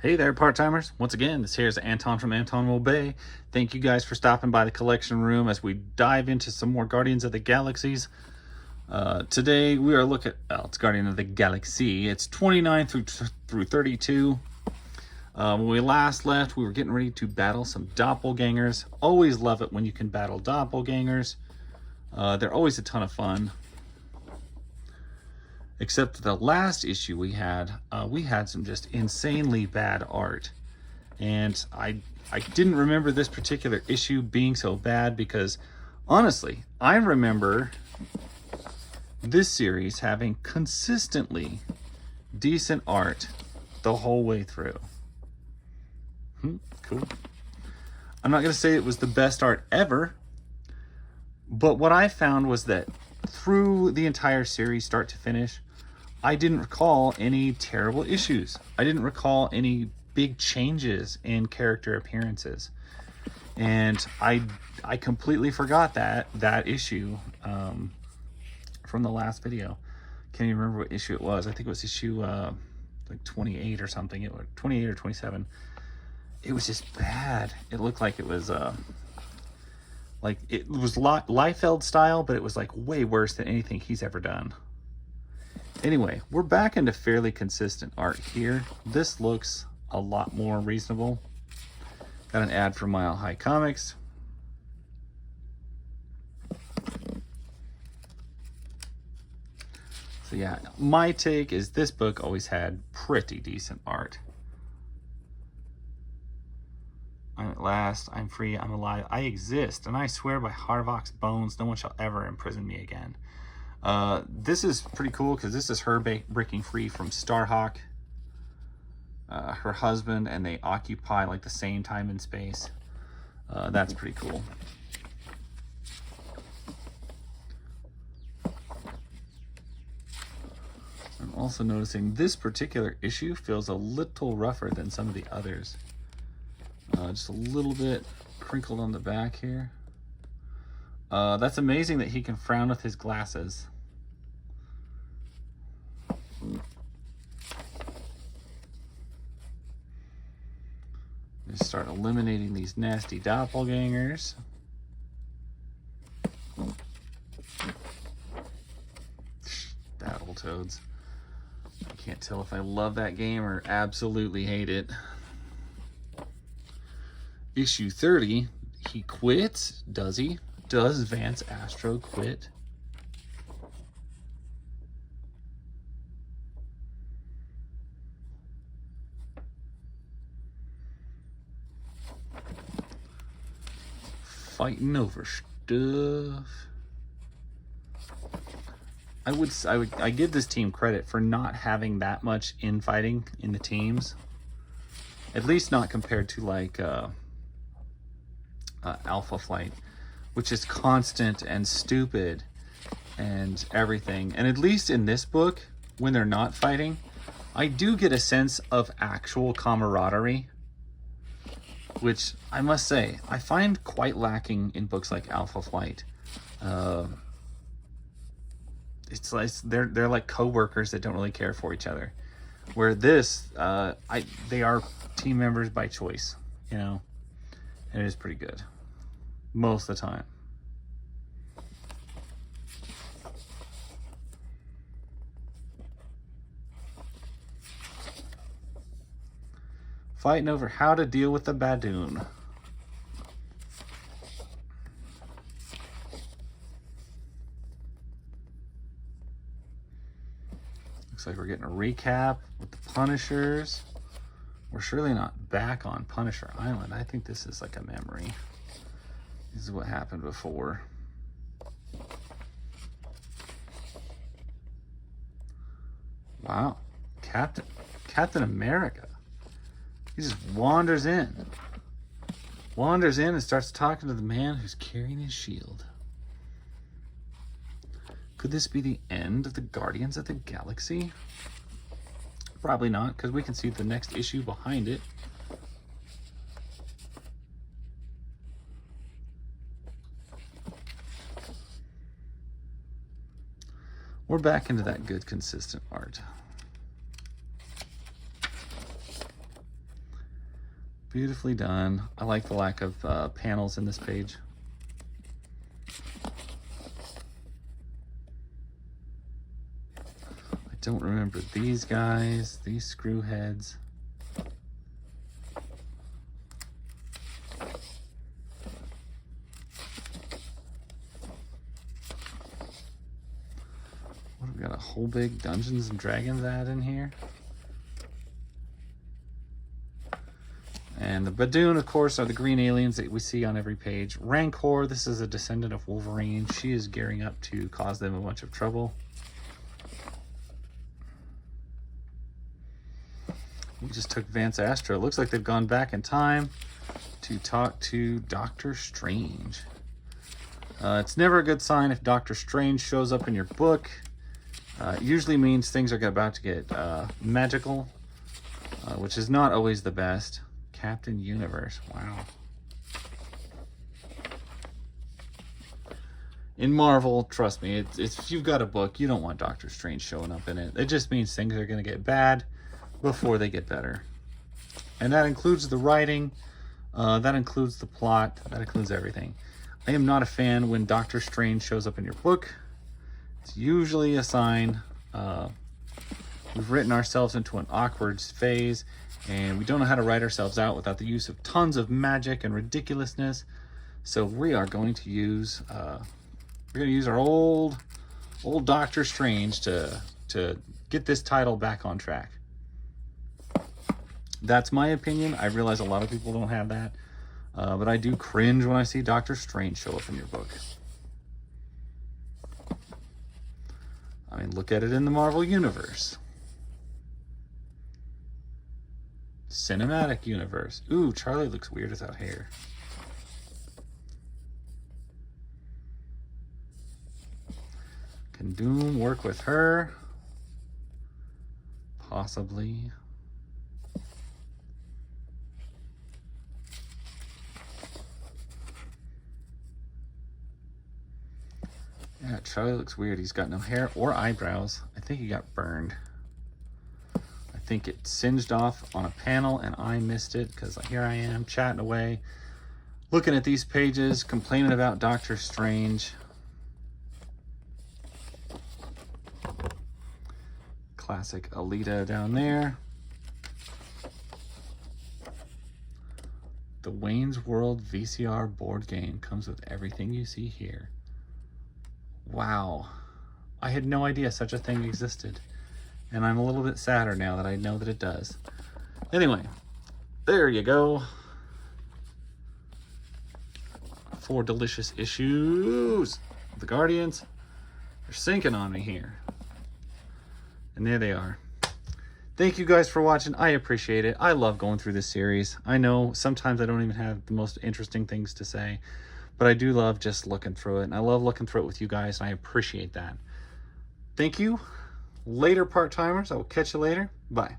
Hey there, part-timers. Once again, this here is Anton from Anton Will Bay. Thank you guys for stopping by the collection room as we dive into some more Guardians of the Galaxies. Today we are looking at, well, it's Guardian of the Galaxy. It's 29 through 32. When we last left, we were getting ready to battle some doppelgangers. Always love it when you can battle doppelgangers. They're always a ton of fun. Except the last issue we had some just insanely bad art. And I didn't remember this particular issue being so bad because, honestly, I remember this series having consistently decent art the whole way through. Cool. I'm not going to say it was the best art ever, but what I found was that through the entire series, start to finish, I didn't recall any terrible issues. I didn't recall any big changes in character appearances. And I completely forgot that issue from the last video. Can't even remember what issue it was. I think it was issue like 28 or something. It was 28 or 27. It was just bad. It looked like it was Liefeld style, but it was like way worse than anything he's ever done. Anyway, we're back into fairly consistent art here. This looks a lot more reasonable. Got an ad for Mile High Comics. So yeah, my take is this book always had pretty decent art. I'm at last, I'm free, I'm alive, I exist, and I swear by Harvok's bones, no one shall ever imprison me again. This is pretty cool because this is her breaking free from Starhawk, her husband, and they occupy like the same time and space. That's pretty cool. I'm also noticing this particular issue feels a little rougher than some of the others. Just a little bit crinkled on the back here. That's amazing that he can frown with his glasses. Just start eliminating these nasty doppelgangers. Battletoads. I can't tell if I love that game or absolutely hate it. Issue 30, he quits, does he? Does Vance Astro quit? Fighting over stuff. I give this team credit for not having that much infighting in the teams. At least not compared to like Alpha Flight, which is constant and stupid and everything. And at least in this book, when they're not fighting, I do get a sense of actual camaraderie, which I must say I find quite lacking in books like Alpha Flight. It's like they're like co-workers that don't really care for each other, where this they are team members by choice, you know, and it is pretty good most of the time. Fighting over how to deal with the Badoon. Looks like we're getting a recap with the Punishers. We're surely not back on Punisher Island. I think this is like a memory. This is what happened before. Wow. Captain America. He just wanders in. Wanders in and starts talking to the man who's carrying his shield. Could this be the end of the Guardians of the Galaxy? Probably not, because we can see the next issue behind it. We're back into that good, consistent art. Beautifully done. I like the lack of panels in this page. I don't remember these guys, these screw heads. What, we got a whole big Dungeons and Dragons ad in here. And the Badoon, of course, are the green aliens that we see on every page. Rancor, this is a descendant of Wolverine. She is gearing up to cause them a bunch of trouble. We just took Vance Astra. It looks like they've gone back in time to talk to Doctor Strange. It's never a good sign if Doctor Strange shows up in your book. It usually means things are about to get magical, which is not always the best. Captain Universe, wow. In Marvel, trust me, it's if you've got a book, you don't want Doctor Strange showing up in it. It just means things are going to get bad before they get better. And that includes the writing, that includes the plot, that includes everything. I am not a fan when Doctor Strange shows up in your book. It's usually a sign we've written ourselves into an awkward phase, and we don't know how to write ourselves out without the use of tons of magic and ridiculousness. So we are going to use our old Doctor Strange to get this title back on track. That's my opinion. I realize a lot of people don't have that, but I do cringe when I see Doctor Strange show up in your book. I mean, look at it in the Marvel Universe. Cinematic Universe. Ooh, Charlie looks weird without hair. Can Doom work with her? Possibly. Yeah, Charlie looks weird. He's got no hair or eyebrows. I think he got burned. I think it singed off on a panel and I missed it because here I am chatting away, looking at these pages, complaining about Doctor Strange. Classic Alita down there. The Wayne's World VCR board game comes with everything you see here. Wow. I had no idea such a thing existed. And I'm a little bit sadder now that I know that it does. Anyway, there you go. 4 delicious issues. The Guardians are sinking on me here. And there they are. Thank you guys for watching. I appreciate it. I love going through this series. I know sometimes I don't even have the most interesting things to say, but I do love just looking through it. And I love looking through it with you guys, and I appreciate that. Thank you. Later, part-timers. I will catch you later. Bye.